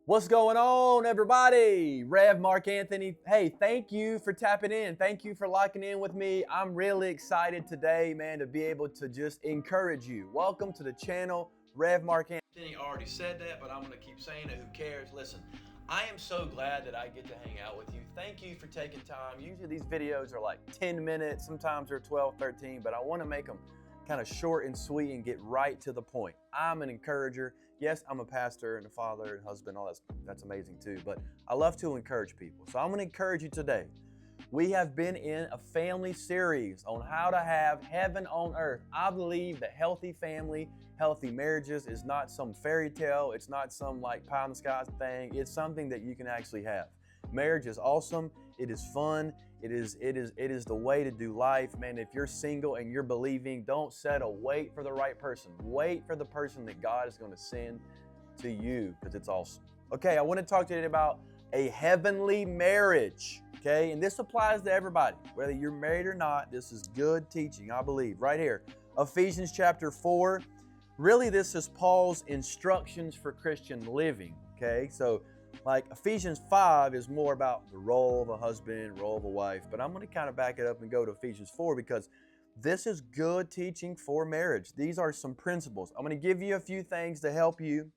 What's going on, everybody? Rev Mark Anthony. Hey, thank you for tapping in. Thank you for locking in with me. I'm really excited today, man, to be able to just encourage you. Welcome to the channel, Rev Mark Anthony. Already said that, but I'm going to keep saying it. Who cares? Listen, I am so glad that I get to hang out with you. Thank you for taking time. Usually these videos are like 10 minutes, sometimes they're 12, 13, but I want to make them kind of short and sweet and get right to the point. I'm an encourager. Yes, I'm a pastor and a father and husband, all that's amazing too, but I love to encourage people. So I'm going to encourage you today. We have been in a family series on how to have heaven on earth. I believe that healthy family, healthy marriages is not some fairy tale. It's not some like pie in the sky thing. It's something that you can actually have. Marriage is awesome. It is fun. It is the way to do life. Man, if you're single and you're believing, don't settle. Wait for the right person. Wait for the person that God is going to send to you because it's awesome. Okay, I want to talk to you about a heavenly marriage. Okay, and this applies to everybody, whether you're married or not. This is good teaching, I believe, right here. Ephesians chapter 4. Really, this is Paul's instructions for Christian living. Okay, so like Ephesians 5 is more about the role of a husband, role of a wife, but I'm going to kind of back it up and go to Ephesians 4 because this is good teaching for marriage. These are some principles. I'm going to give you a few things to help you,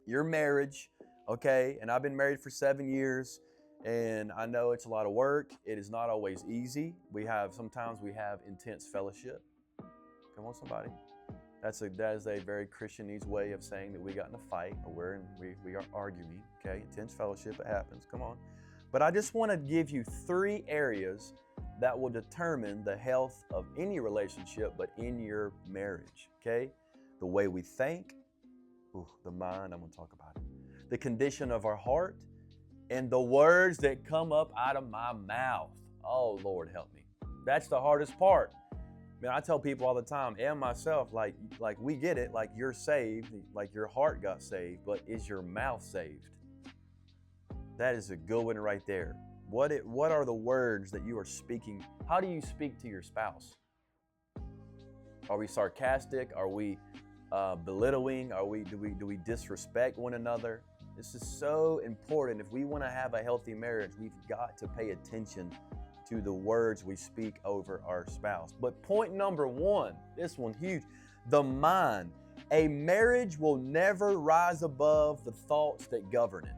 your marriage, okay? And I've been married for 7 years, and I know it's a lot of work. It is not always easy. Sometimes we have intense fellowship. Come on, somebody. That is a very Christianese way of saying that we got in a fight or we are arguing, okay? Intense fellowship, it happens, come on. But I just want to give you 3 areas that will determine the health of any relationship, but in your marriage, okay? The way we think, the mind, I'm going to talk about it. The condition of our heart, and the words that come up out of my mouth. Oh, Lord, help me. That's the hardest part. Man, I tell people all the time, and myself, like we get it, like you're saved, like your heart got saved, but is your mouth saved? That is a good one right there. What are the words that you are speaking? How do you speak to your spouse? Are we sarcastic? Are we belittling? Do we disrespect one another? This is so important. If we want to have a healthy marriage, we've got to pay attention to the words we speak over our spouse. But point number 1, this one huge, the mind. A marriage will never rise above the thoughts that govern it.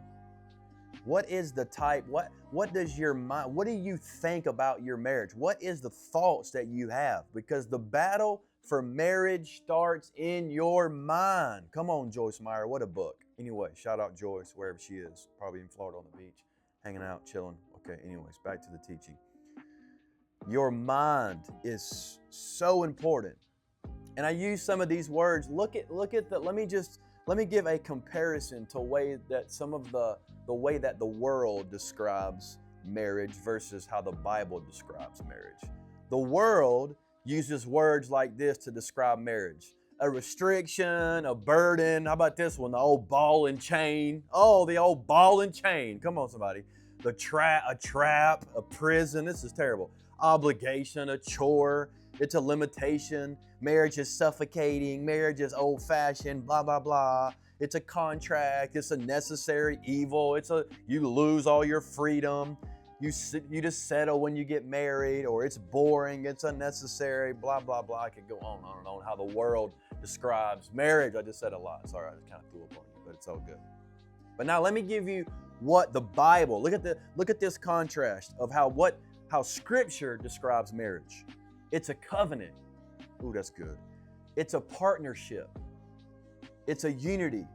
What is the type? What does your mind, what do you think about your marriage? What is the thoughts that you have? Because the battle for marriage starts in your mind. Come on, Joyce Meyer, what a book. Anyway, shout out Joyce, wherever she is, probably in Florida on the beach, hanging out, chilling. Okay, anyways, back to the teaching. Your mind is so important. And I use some of these words. Let me give a comparison to way that some of the way that the world describes marriage versus how the Bible describes marriage. The world uses words like this to describe marriage. A restriction, a burden. How about this one? The old ball and chain. Oh, the old ball and chain. Come on, somebody. A trap, a prison. This is terrible. Obligation, a chore, it's a limitation. Marriage is suffocating. Marriage is old-fashioned, blah, blah, blah. It's a contract. It's a necessary evil. You lose all your freedom. You just settle when you get married, or it's boring. It's unnecessary, blah, blah, blah. I could go on and on how the world describes marriage. I just said a lot. Sorry, I just kind of threw up on you, but it's all good. But now let me give you what the Bible, look at this contrast of how Scripture describes marriage. It's a covenant. Ooh, that's good. It's a partnership. It's a unity.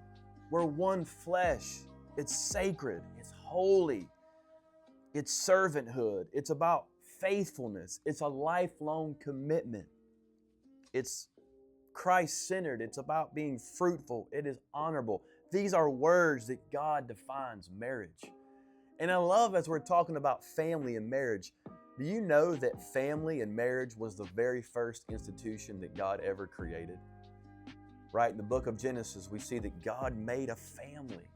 We're one flesh. It's sacred. It's holy. It's servanthood. It's about faithfulness. It's a lifelong commitment. It's Christ-centered. It's about being fruitful. It is honorable. These are words that God defines marriage. And I love, as we're talking about family and marriage, do you know that family and marriage was the very first institution that God ever created? Right in the book of Genesis, we see that God made a family.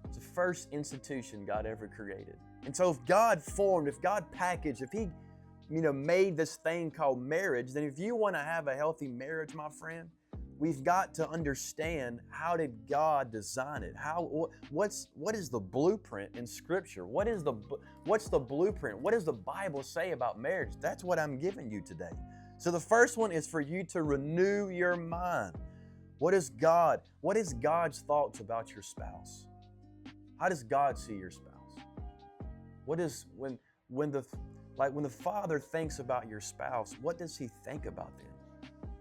It's the first institution God ever created. And so if God packaged, if He made this thing called marriage, then if you want to have a healthy marriage, my friend, we've got to understand, how did God design it? What is the blueprint in Scripture? What's the blueprint? What does the Bible say about marriage? That's what I'm giving you today. So the first one is for you to renew your mind. What is God's thoughts about your spouse? How does God see your spouse? What is when the Father thinks about your spouse, what does He think about them?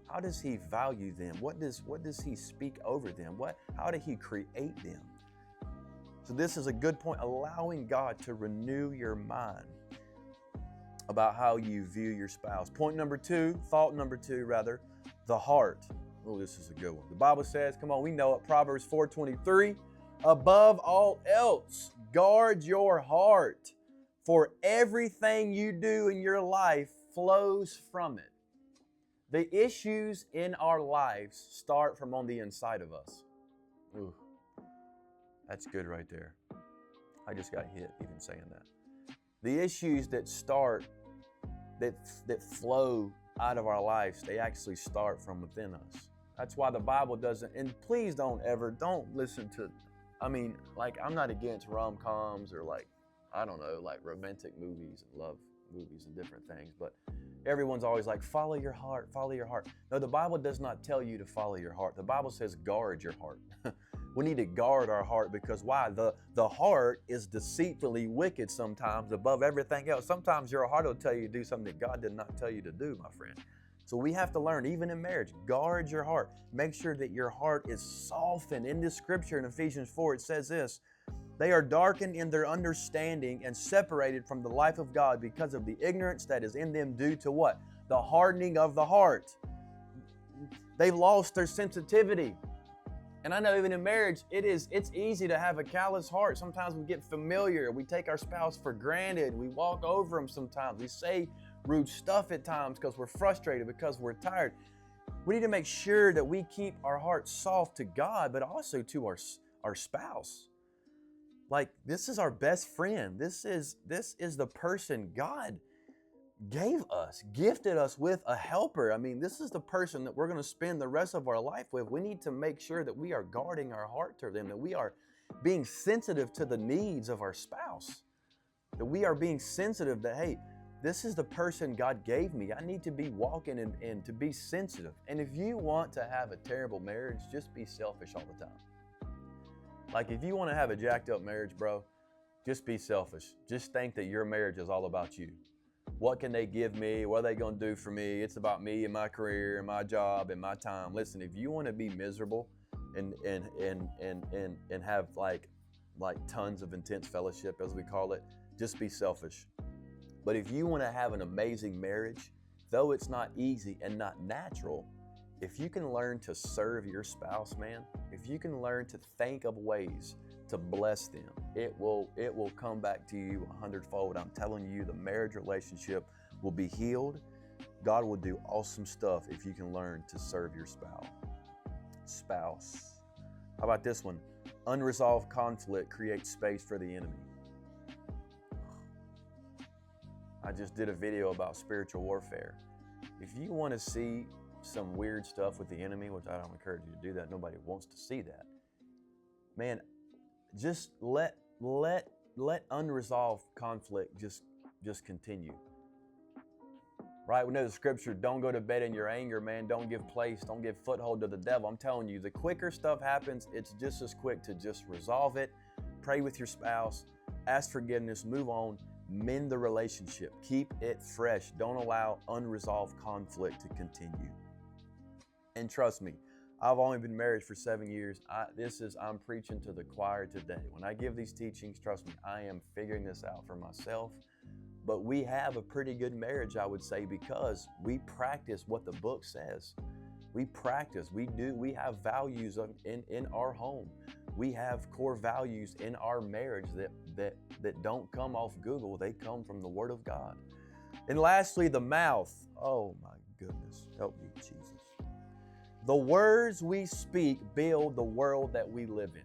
How does He value them? What does He speak over them? How did He create them? So this is a good point, allowing God to renew your mind about how you view your spouse. Thought number two, the heart. Oh, this is a good one. The Bible says, come on, we know it, Proverbs 4:23, above all else, guard your heart, for everything you do in your life flows from it. The issues in our lives start from on the inside of us. Ooh, that's good right there. I just got hit even saying that. The issues that flow out of our lives, they actually start from within us. That's why the Bible doesn't, and please don't listen to, I'm not against rom-coms or romantic movies and love movies and different things, but everyone's always like, follow your heart. No, the Bible does not tell you to follow your heart. The Bible says guard your heart. We need to guard our heart, because why? The heart is deceitfully wicked sometimes above everything else. Sometimes your heart will tell you to do something that God did not tell you to do, my friend. So we have to learn, even in marriage, guard your heart. Make sure that your heart is softened. In this scripture in Ephesians 4, it says this: they are darkened in their understanding and separated from the life of God because of the ignorance that is in them due to what? The hardening of the heart. They've lost their sensitivity. And I know even in marriage, it's easy to have a callous heart. Sometimes we get familiar. We take our spouse for granted. We walk over them sometimes. We say rude stuff at times because we're frustrated, because we're tired. We need to make sure that we keep our hearts soft to God, but also to our spouse. Like, this is our best friend. This is the person God gave us, gifted us with, a helper. This is the person that we're going to spend the rest of our life with. We need to make sure that we are guarding our heart to them, that we are being sensitive to the needs of our spouse, that we are being sensitive that, hey, this is the person God gave me. I need to be walking and to be sensitive. And if you want to have a terrible marriage, just be selfish all the time. Like, if you want to have a jacked up marriage, bro, just be selfish. Just think that your marriage is all about you. What can they give me? What are they going to do for me? It's about me and my career and my job and my time. Listen, if you want to be miserable and have like tons of intense fellowship, as we call it, just be selfish. But if you want to have an amazing marriage, though it's not easy and not natural, if you can learn to serve your spouse, man, if you can learn to think of ways to bless them, it will come back to you 100-fold. I'm telling you, the marriage relationship will be healed. God will do awesome stuff if you can learn to serve your spouse. How about this one? Unresolved conflict creates space for the enemy. I just did a video about spiritual warfare. If you want to see some weird stuff with the enemy, which I don't encourage you to do that, nobody wants to see that, man, just let unresolved conflict just continue. Right? We know the scripture, don't go to bed in your anger, man. Don't give foothold to the devil. I'm telling you, the quicker stuff happens, it's just as quick to just resolve it. Pray with your spouse, ask forgiveness, move on, mend the relationship, keep it fresh. Don't allow unresolved conflict to continue. And trust me, I've only been married for 7 years. I'm preaching to the choir today. When I give these teachings, trust me, I am figuring this out for myself. But we have a pretty good marriage, I would say, because we practice what the book says. We practice, we have values in our home. We have core values in our marriage that don't come off Google. They come from the Word of God. And lastly, the mouth. Oh my goodness, help me, Jesus. The words we speak build the world that we live in.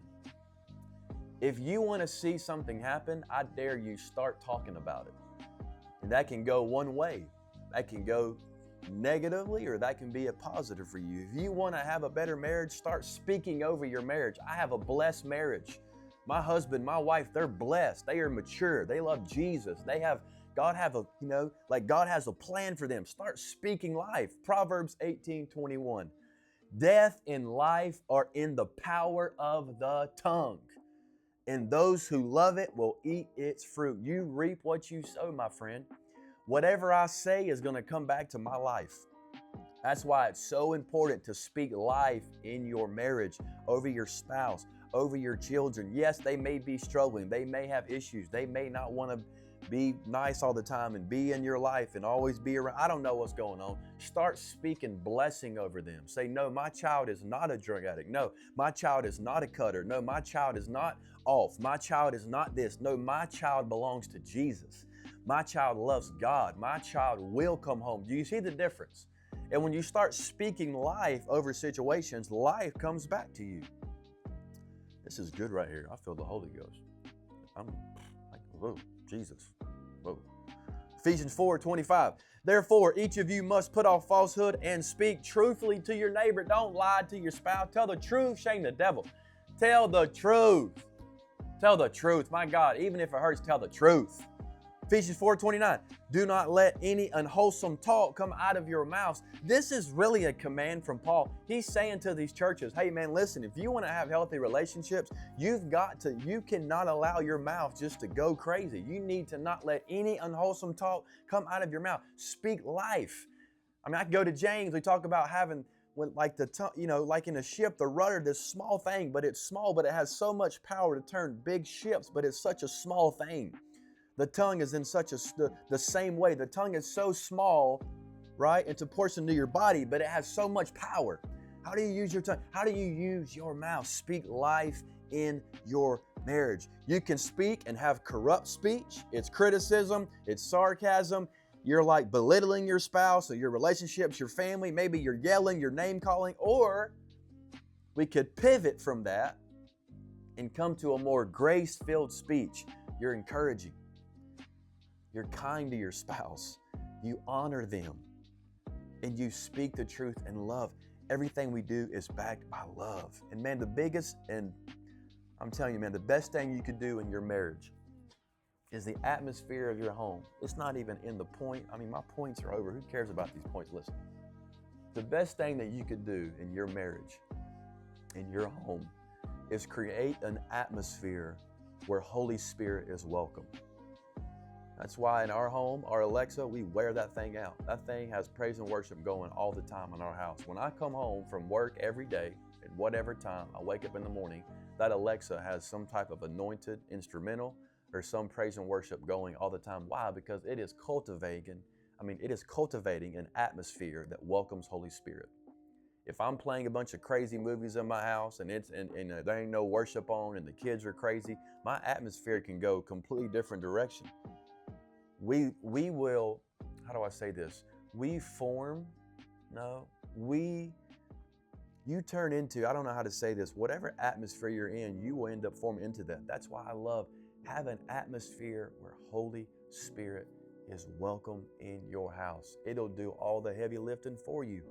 If you want to see something happen, I dare you, start talking about it. And that can go one way. That can go negatively or that can be a positive for you. If you want to have a better marriage, start speaking over your marriage. I have a blessed marriage. My husband, my wife, they're blessed. They are mature. They love Jesus. God has a plan for them. Start speaking life. Proverbs 18:21. Death and life are in the power of the tongue, and those who love it will eat its fruit. You reap what you sow, my friend. Whatever I say is going to come back to my life. That's why it's so important to speak life in your marriage, over your spouse, over your children. Yes, they may be struggling. They may have issues. They may not want to be nice all the time and be in your life and always be around. I don't know what's going on. Start speaking blessing over them. Say, no, my child is not a drug addict. No, my child is not a cutter. No, my child is not off. My child is not this. No, my child belongs to Jesus. My child loves God. My child will come home. Do you see the difference? And when you start speaking life over situations, life comes back to you. This is good right here. I feel the Holy Ghost. I'm like, whoa, Jesus. Whoa. Ephesians 4:25. Therefore, each of you must put off falsehood and speak truthfully to your neighbor. Don't lie to your spouse. Tell the truth. Shame the devil. Tell the truth. Tell the truth. My God, even if it hurts, tell the truth. Ephesians 4:29, do not let any unwholesome talk come out of your mouths. This is really a command from Paul. He's saying to these churches, hey man, listen, if you want to have healthy relationships, you cannot allow your mouth just to go crazy. You need to not let any unwholesome talk come out of your mouth. Speak life. I mean, I can go to James, we talk about having like in a ship, the rudder, this small thing, but it's small, but it has so much power to turn big ships, but it's such a small thing. The tongue is in the same way. The tongue is so small, right? It's a portion of your body, but it has so much power. How do you use your tongue? How do you use your mouth? Speak life in your marriage. You can speak and have corrupt speech. It's criticism. It's sarcasm. You're like belittling your spouse or your relationships, your family. Maybe you're yelling, you're name calling, or we could pivot from that and come to a more grace-filled speech. You're encouraging. You're kind to your spouse. You honor them. And you speak the truth and love. Everything we do is backed by love. And man, I'm telling you, man, the best thing you could do in your marriage is the atmosphere of your home. It's not even in the point. I mean, my points are over. Who cares about these points? Listen, the best thing that you could do in your marriage, in your home, is create an atmosphere where Holy Spirit is welcome. That's why in our home, our Alexa, we wear that thing out. That thing has praise and worship going all the time in our house. When I come home from work every day, at whatever time, I wake up in the morning, that Alexa has some type of anointed instrumental or some praise and worship going all the time. Why? Because it is cultivating an atmosphere that welcomes Holy Spirit. If I'm playing a bunch of crazy movies in my house and there ain't no worship on and the kids are crazy, my atmosphere can go completely different direction. We will, how do I say this? You turn into, I don't know how to say this, whatever atmosphere you're in, you will end up forming into that. That's why I love having an atmosphere where Holy Spirit is welcome in your house. It'll do all the heavy lifting for you.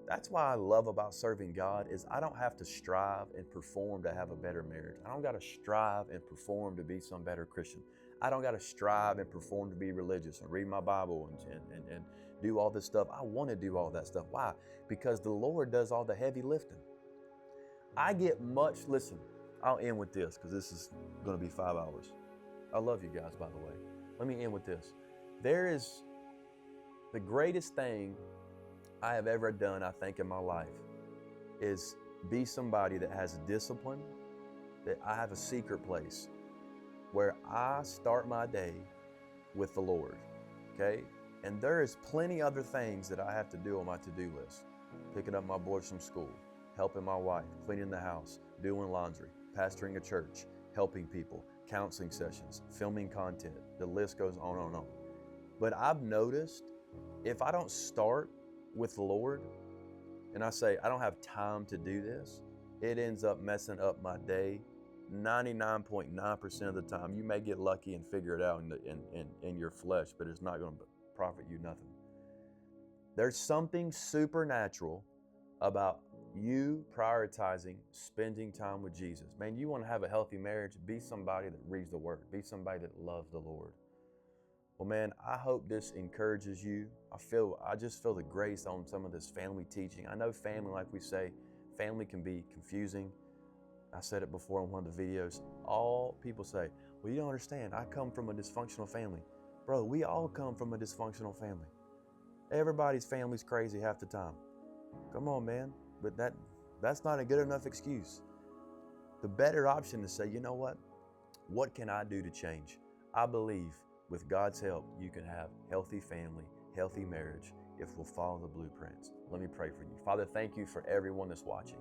That's why I love about serving God is I don't have to strive and perform to have a better marriage. I don't got to strive and perform to be some better Christian. I don't got to strive and perform to be religious and read my Bible and do all this stuff. I want to do all that stuff. Why? Because the Lord does all the heavy lifting. Listen, I'll end with this because this is going to be 5 hours. I love you guys, by the way. Let me end with this. There is the greatest thing I have ever done, I think, in my life is be somebody that has discipline, that I have a secret place where I start my day with the Lord, okay? And there is plenty other things that I have to do on my to-do list. Picking up my boys from school, helping my wife, cleaning the house, doing laundry, pastoring a church, helping people, counseling sessions, filming content. The list goes on and on. But I've noticed if I don't start with the Lord and I say, I don't have time to do this, it ends up messing up my day 99.9% of the time. You may get lucky and figure it out in your flesh, but it's not going to profit you nothing. There's something supernatural about you prioritizing spending time with Jesus. Man, you want to have a healthy marriage, be somebody that reads the Word, be somebody that loves the Lord. Well, man, I hope this encourages you. I just feel the grace on some of this family teaching. I know family, like we say, family can be confusing. I said it before in one of the videos. All people say, well, you don't understand. I come from a dysfunctional family. Bro, we all come from a dysfunctional family. Everybody's family's crazy half the time. Come on, man. But that's not a good enough excuse. The better option is say, you know what? What can I do to change? I believe with God's help, you can have healthy family, healthy marriage, if we'll follow the blueprints. Let me pray for you. Father, thank you for everyone that's watching.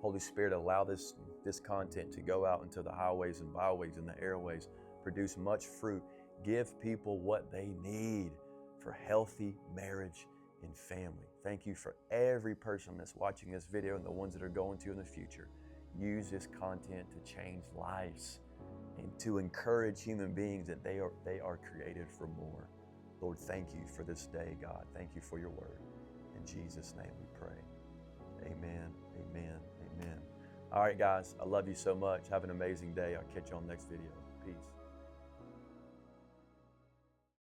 Holy Spirit, allow this content to go out into the highways and byways and the airways, produce much fruit, give people what they need for healthy marriage and family. Thank you for every person that's watching this video and the ones that are going to in the future. Use this content to change lives and to encourage human beings that they are created for more. Lord, thank you for this day, God. Thank you for your word. In Jesus' name we pray. Amen, amen, amen. All right, guys, I love you so much. Have an amazing day. I'll catch you on the next video. Peace.